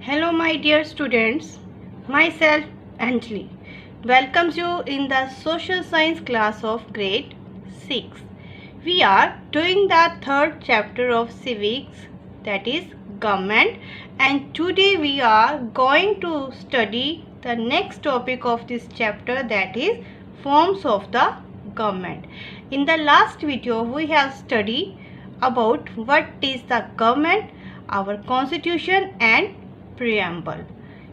Hello my dear students, myself Anjali welcomes you in the social science class of grade 6. We are doing the third chapter of civics, that is government, and today we are going to study the next topic of this chapter, that is forms of the government. In the last video we have studied about what is the government, our constitution and preamble.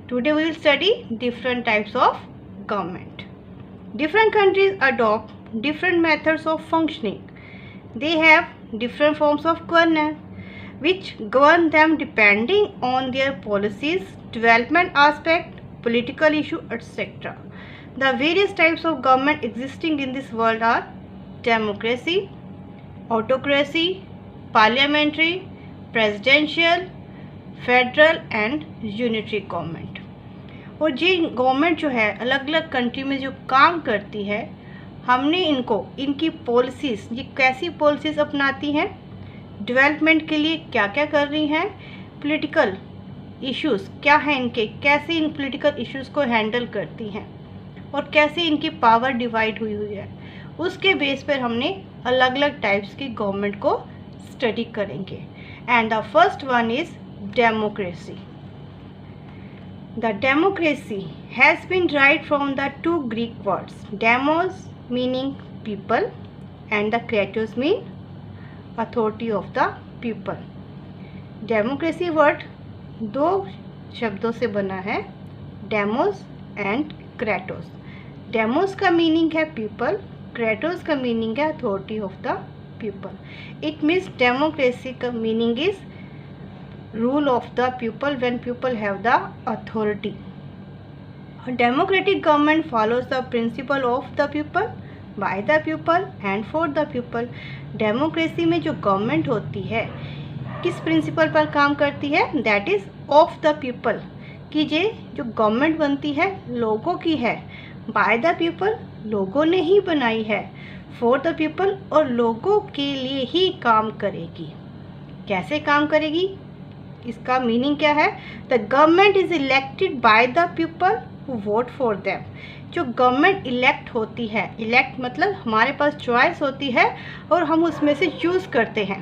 Today we will study different types of government. Different countries adopt different methods of functioning. They have different forms of governance which govern them depending on their policies, development aspect, political issue, etc. The various types of government existing in this world are democracy, autocracy, parliamentary, presidential, federal and unitary government. और ये government जो है अलग अलग country में जो काम करती है, हमने इनकी पॉलिसीज़, ये कैसी पॉलिसीज़ अपनाती हैं, डेवलपमेंट के लिए क्या क्या कर रही हैं, पॉलिटिकल इश्यूज़ क्या हैं इनके, कैसे इन पॉलिटिकल इश्यूज़ को हैंडल करती हैं और कैसे इनकी पावर डिवाइड हुई है, उसके बेस पर हमने अलग अलग टाइप्स की गवर्नमेंट को स्टडी करेंगे। And the first one is democracy. The democracy has been derived from the two Greek words, demos meaning people and the kratos mean authority of the people. Democracy word दो शब्दों से बना है, demos and kratos. Demos का meaning है people, kratos का meaning है authority of the people. It means democracy का meaning is rule of the people when people have the authority. A democratic government follows the principle of the people, by the people and for the people. Democracy में जो government होती है किस principal पर काम करती है, that is of the people, कि ये जो गवर्नमेंट बनती है लोगों की है, by the people लोगों ने ही बनाई है, for the people और लोगों के लिए ही काम करेगी। कैसे काम करेगी, इसका मीनिंग क्या है, the government is elected by the people who vote for them. जो गवर्नमेंट इलेक्ट होती है, इलेक्ट मतलब हमारे पास चॉइस होती है और हम उसमें से चूज़ करते हैं।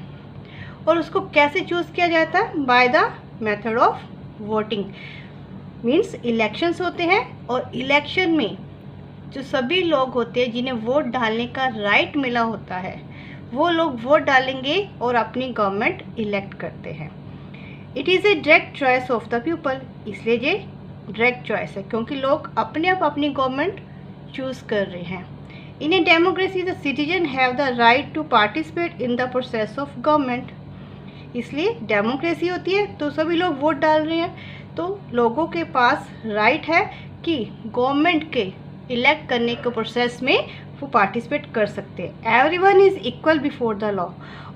और उसको कैसे चूज़ किया जाता है, by the method of voting. Means elections होते हैं और इलेक्शन में जो सभी लोग होते हैं जिन्हें वोट डालने का राइट मिला होता है, वो लोग वोट डालेंगे और अपनी गवर्नमेंट इलेक्ट करते हैं। It is a direct choice of the people, इसलिए ये डायरेक्ट चॉइस है क्योंकि लोग अपने आप अपनी गवर्नमेंट चूज़ कर रहे हैं। In a democracy the citizen have the right to participate in the process of government. इसलिए डेमोक्रेसी होती है तो सभी लोग वोट डाल रहे हैं, तो लोगों के पास राइट है कि गवर्नमेंट के इलेक्ट करने के प्रोसेस में वो पार्टिसिपेट कर सकते हैं। Everyone is equal before the law,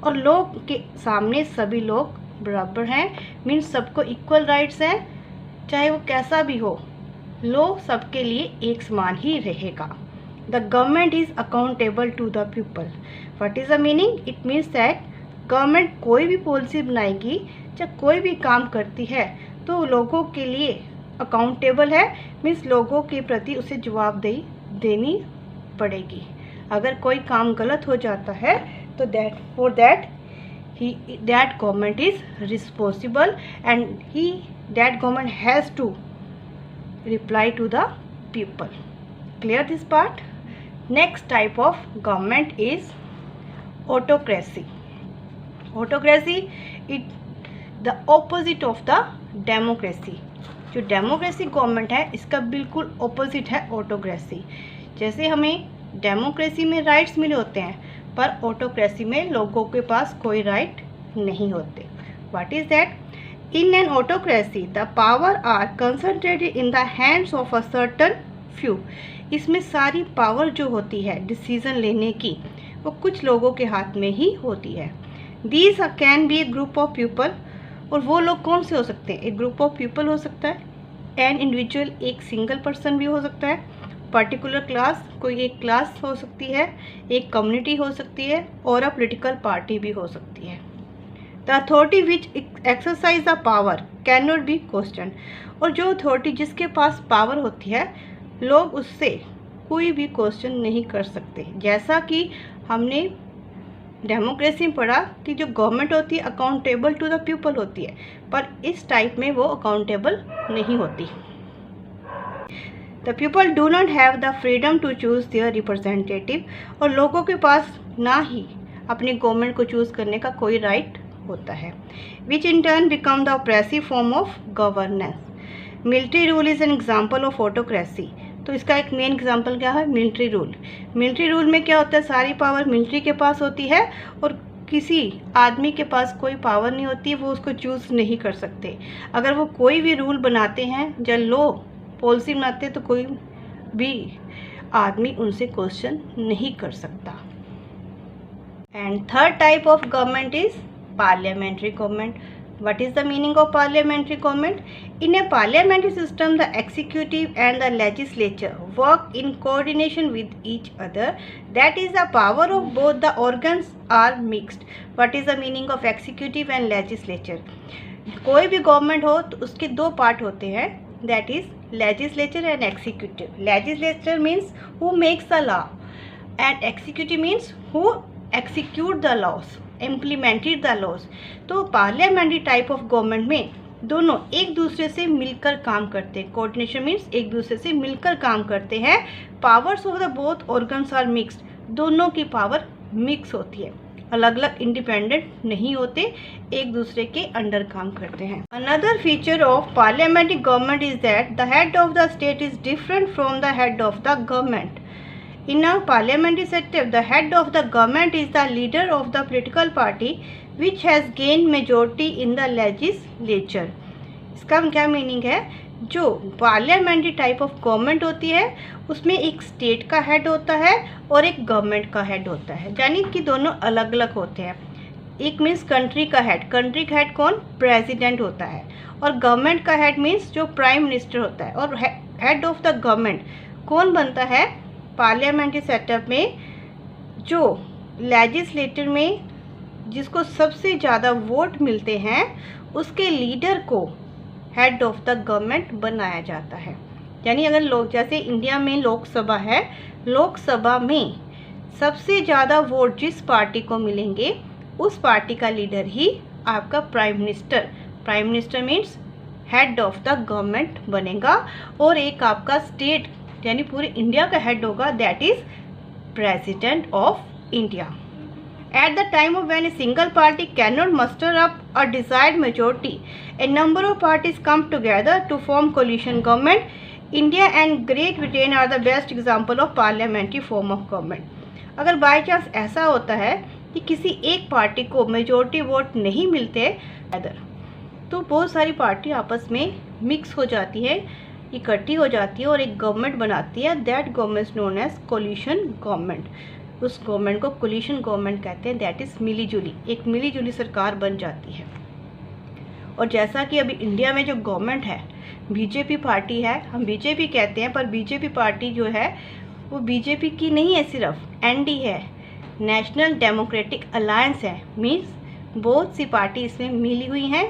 और लॉ के सामने सभी लोग बराबर हैं, मीन्स सबको इक्वल राइट्स हैं, चाहे वो कैसा भी हो, लॉ सबके लिए एक समान ही रहेगा। The government is accountable to the people. What is the meaning, it means that government कोई भी पॉलिसी बनाएगी या कोई भी काम करती है तो लोगों के लिए अकाउंटेबल है, मीन्स लोगों के प्रति उसे जवाबदेही देनी पड़ेगी। अगर कोई काम गलत हो जाता है तो that government is responsible and that government has to reply to the people. Clear this part? Next type of government is autocracy. Autocracy is the opposite of the democracy. जो डेमोक्रेसी गवर्नमेंट है इसका बिल्कुल opposite है autocracy. जैसे हमें democracy में rights मिले होते हैं पर ऑटोक्रेसी में लोगों के पास कोई राइट नहीं होते। What is that, in an autocracy the power are concentrated in the hands of a certain few. इसमें सारी पावर जो होती है डिसीजन लेने की वो कुछ लोगों के हाथ में ही होती है। These can be A group of people, और वो लोग कौन से हो सकते हैं, एक ग्रुप ऑफ पीपल हो सकता है, एन इंडिविजुअल एक सिंगल पर्सन भी हो सकता है, पर्टिकुलर क्लास कोई एक क्लास हो सकती है, एक कम्युनिटी हो सकती है और अ पॉलिटिकल पार्टी भी हो सकती है। The authority which exercise the power can not be question. और जो अथॉरिटी जिसके पास पावर होती है लोग उससे कोई भी क्वेश्चन नहीं कर सकते। जैसा कि हमने डेमोक्रेसी में पढ़ा कि जो गवर्नमेंट होती है अकाउंटेबल टू द पीपल होती है, पर इस टाइप में वो अकाउंटेबल नहीं होती। The people do not have the freedom to choose their representative, और लोगों के पास ना ही अपनी गवर्नमेंट को चूज करने का कोई राइट होता है। Which in turn become the oppressive form of governance. Military rule is an example of autocracy. तो इसका एक मेन एग्जाम्पल क्या है? Military rule. मिलिट्री रूल में क्या होता है? सारी पावर मिलिट्री के पास होती है और किसी आदमी के पास कोई पावर नहीं होती, वो उसको चूज़ नहीं कर सकते। अगर वो कोई भी रूल बनाते हैं या लो पॉलिसी बनाते हैं तो कोई भी आदमी उनसे क्वेश्चन नहीं कर सकता। And third type of government is parliamentary government. What is the meaning of parliamentary government? In a parliamentary system, the executive and the legislature work in coordination with each other. That is, the power of both the organs are mixed. What is the meaning of executive and legislature? कोई भी government हो तो उसके दो part होते हैं, that is legislature and executive. Legislature means who makes the law and executive means who execute the laws, implemented the laws. तो parliamentary type of government में दोनों एक दूसरे से मिलकर काम करते हैं। कोऑर्डिनेशन मीन्स एक दूसरे से मिलकर काम करते हैं। Powers of the both organs are mixed, दोनों की पावर मिक्स होती है, अलग अलग इंडिपेंडेंट नहीं होते, एक दूसरे के अंडर काम करते हैं। Another feature of parliamentary government is that the head of the state is different from the head of the government. In a parliamentary setup, the head of the government is the leader of the political party which has gained majority in the legislature. इसका क्या meaning है? जो parliamentary type of government होती है उसमें एक state का head होता है और एक गवर्नमेंट का हेड होता है, यानी कि दोनों अलग अलग होते हैं। एक मीन्स कंट्री का हेड, कंट्री का हेड कौन? प्रेसिडेंट होता है। और गवर्नमेंट का हेड मीन्स जो प्राइम मिनिस्टर होता है। और हेड ऑफ द गवर्नमेंट कौन बनता है? पार्लियामेंट्री सेटअप में जो लेजिस्लेटर में जिसको सबसे ज़्यादा वोट मिलते हैं उसके लीडर को हेड ऑफ द गवर्नमेंट बनाया जाता है। यानी अगर लोग, जैसे इंडिया में लोकसभा है, लोकसभा में सबसे ज़्यादा वोट जिस पार्टी को मिलेंगे उस पार्टी का लीडर ही आपका prime minister means head of the government बनेगा। और एक आपका स्टेट यानी पूरे इंडिया का हेड होगा, that is president of India. At the time of when a single party can not muster up a desired majority, a number of parties come together to form coalition government. India and Great Britain are the best example of parliamentary form of government. अगर by chance ऐसा होता है कि किसी एक party को majority vote नहीं मिलते अदर, तो बहुत सारी पार्टी आपस में मिक्स हो जाती है, इकट्ठी हो जाती है और एक गवर्नमेंट बनाती है। That government known as coalition government. उस गवर्नमेंट को कोलिशन गवर्नमेंट कहते हैं, दैट इज मिलीजुली, एक मिलीजुली सरकार बन जाती है। और जैसा कि अभी इंडिया में जो गवर्नमेंट है बीजेपी पार्टी है, हम बीजेपी कहते हैं, पर बीजेपी पार्टी जो है वो बीजेपी की नहीं है, सिर्फ एनडी है, नेशनल डेमोक्रेटिक अलायंस है। मीन्स बहुत सी पार्टी इसमें मिली हुई हैं,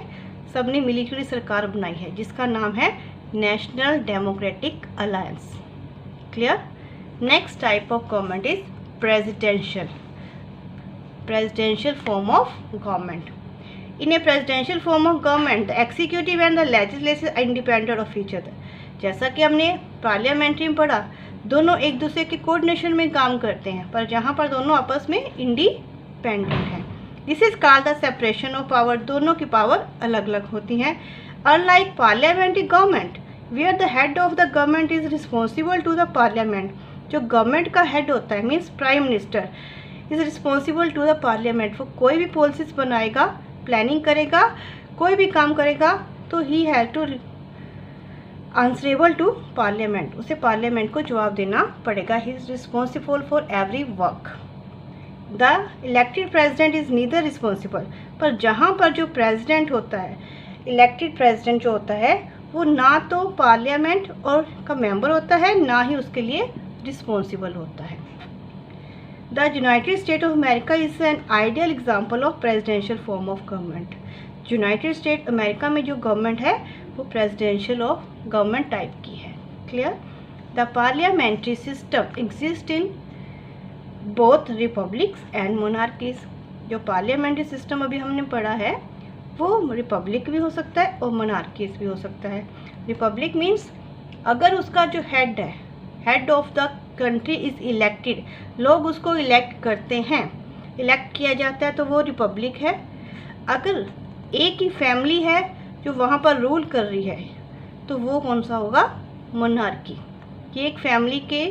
सबने मिलीजुली सरकार बनाई है जिसका नाम है National Democratic Alliance. Clear? Next type of government is presidential form of government. In a presidential form of government the executive and the legislature are independent of each other. जैसा कि हमने पार्लियामेंट्री में पढ़ा, दोनों एक दूसरे के कोऑर्डिनेशन में काम करते हैं, पर जहाँ पर दोनों आपस में इंडिपेंडेंट हैं। This is called the separation of power. दोनों की पावर अलग अलग होती हैं। Unlike parliamentary government, where the head of the government is responsible to the parliament, जो गवर्नमेंट का हेड होता है means prime minister is responsible to the parliament. वो कोई भी पॉलिसीज बनाएगा, प्लानिंग करेगा, कोई भी काम करेगा तो he has to answerable to parliament, उसे पार्लियामेंट को जवाब देना पड़ेगा। He is responsible for every work. The elected president is neither responsible, पर जहाँ पर जो प्रेसिडेंट होता है, इलेक्टेड प्रेसिडेंट जो होता है वो ना तो पार्लियामेंट और का मेंबर होता है, ना ही उसके लिए रिस्पॉन्सिबल होता है। The United state of America is an ideal example of presidential form of government. United state America में जो गवर्नमेंट है वो प्रेसिडेंशियल ऑफ गवर्नमेंट टाइप की है। Clear? The parliamentary system exist in both republics and monarchies. जो parliamentary system अभी हमने पढ़ा है वो रिपब्लिक भी हो सकता है और मोनार्कीज भी हो सकता है। रिपब्लिक मीन्स अगर उसका जो हेड है, head of the country is elected, लोग उसको इलेक्ट करते हैं, इलेक्ट किया जाता है, तो वो रिपब्लिक है। अगर एक ही फैमिली है जो वहाँ पर रूल कर रही है तो वो कौन सा होगा? मोनार्की। कि एक फैमिली के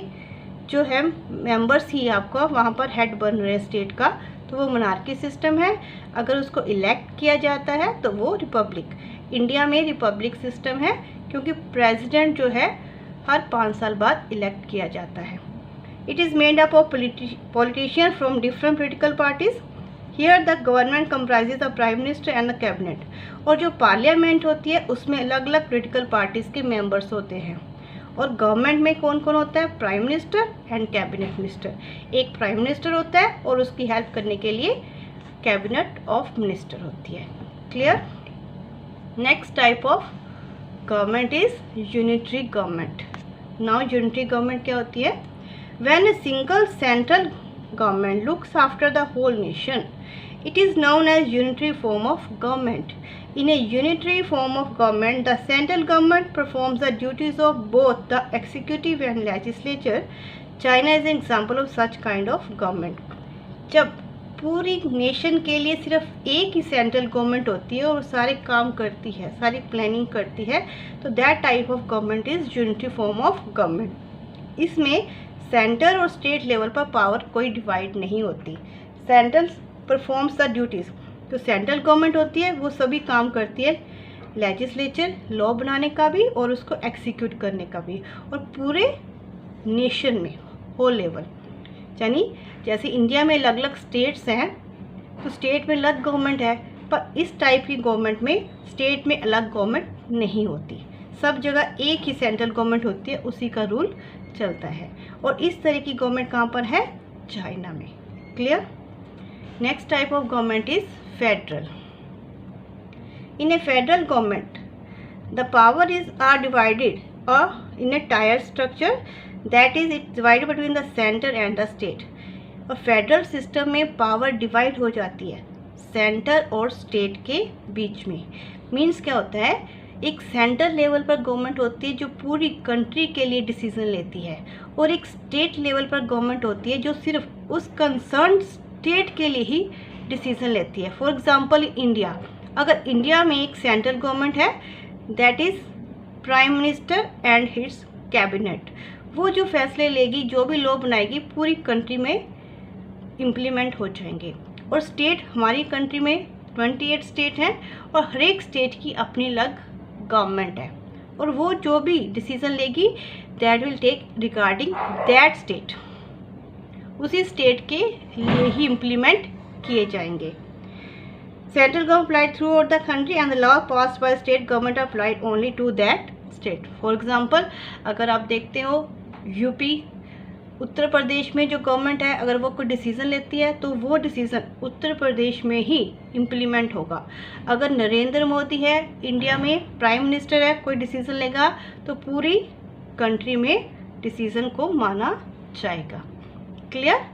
जो है मेंबर्स ही आपका वहाँ पर हेड बन रहे हैं स्टेट का, तो वो मोनार्की सिस्टम है। अगर उसको इलेक्ट किया जाता है तो वो रिपब्लिक। इंडिया में रिपब्लिक सिस्टम है क्योंकि प्रेसिडेंट जो है हर 5 साल बाद इलेक्ट किया जाता है। It is made up of politician from different political parties. Here the government comprises the prime minister and the cabinet. और जो पार्लियामेंट होती है उसमें अलग अलग पोलिटिकल पार्टीज के मेंबर्स होते हैं। और गवर्नमेंट में कौन कौन होता है? Prime minister and cabinet minister. एक प्राइम मिनिस्टर होता है और उसकी हेल्प करने के लिए कैबिनेट ऑफ मिनिस्टर होती है। Clear? Next type of government is unitary government. Now unitary government क्या होती है? When a single central government looks after the whole nation, it is known as unitary form of government. In a unitary form of government, the central government performs the duties of both the executive and legislature. China is an example of such kind of government. जब पूरी nation के लिए सिर्फ एक ही central government होती है और सारे काम करती है, सारी प्लानिंग करती है, तो that type of government is unitary form of government. इसमें सेंटर और स्टेट लेवल पर पावर कोई डिवाइड नहीं होती। सेंट्रल परफॉर्म्स द ड्यूटीज़, जो सेंट्रल गवर्नमेंट होती है वो सभी काम करती है, लेजिस्लेचर लॉ बनाने का भी और उसको एग्जीक्यूट करने का भी, और पूरे नेशन में होल लेवल। यानी जैसे इंडिया में अलग अलग स्टेट्स हैं तो स्टेट में अलग गवर्नमेंट है, पर इस टाइप की गवर्नमेंट में स्टेट में अलग गवर्नमेंट नहीं होती। सब जगह एक ही सेंट्रल गवर्नमेंट होती है, उसी का रूल चलता है। और इस तरह की गवर्नमेंट कहाँ पर है? चाइना में। Clear? Next type of government is federal. In a federal government the power is are divided in a tier structure, that is it divided between the centre and the state. और federal system में power divide हो जाती है centre और state के बीच में। Means क्या होता है? एक सेंटर लेवल पर गवर्नमेंट होती है जो पूरी कंट्री के लिए डिसीजन लेती है, और एक स्टेट लेवल पर गवर्नमेंट होती है जो सिर्फ उस कंसर्न स्टेट के लिए ही डिसीजन लेती है। फॉर एग्जांपल इंडिया, अगर इंडिया में एक सेंट्रल गवर्नमेंट है that is prime minister and hits cabinet, वो जो फैसले लेगी, जो भी लॉ बनाएगी, पूरी कंट्री में इम्प्लीमेंट हो जाएंगे। और स्टेट, हमारी कंट्री में 28 स्टेट हैं और हर एक स्टेट की अपनी अलग गवर्नमेंट है, और वो जो भी डिसीजन लेगी that will take regarding that state, उसी स्टेट के लिए ही इम्प्लीमेंट किए जाएंगे। Central government applied throughout the country and the law passed by state government applied only to that state. For example, अगर आप देखते हो यूपी, उत्तर प्रदेश में जो गवर्नमेंट है, अगर वो कोई डिसीज़न लेती है तो वो डिसीज़न उत्तर प्रदेश में ही इम्प्लीमेंट होगा। अगर नरेंद्र मोदी है, इंडिया में प्राइम मिनिस्टर है, कोई डिसीज़न लेगा तो पूरी कंट्री में डिसीज़न को माना जाएगा। Clear?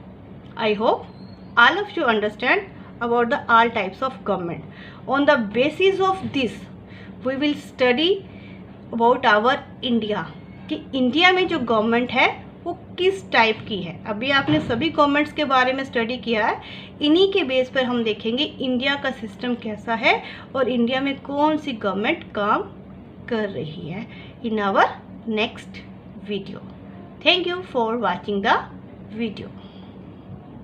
I hope all of you understand about the all types of government. On the basis of this we will study about our India, कि इंडिया में जो गवर्नमेंट है वो किस टाइप की है। अभी आपने सभी गवर्नमेंट्स के बारे में स्टडी किया है, इन्हीं के बेस पर हम देखेंगे इंडिया का सिस्टम कैसा है और इंडिया में कौन सी गवर्नमेंट काम कर रही है in our next video. Thank you for watching the video.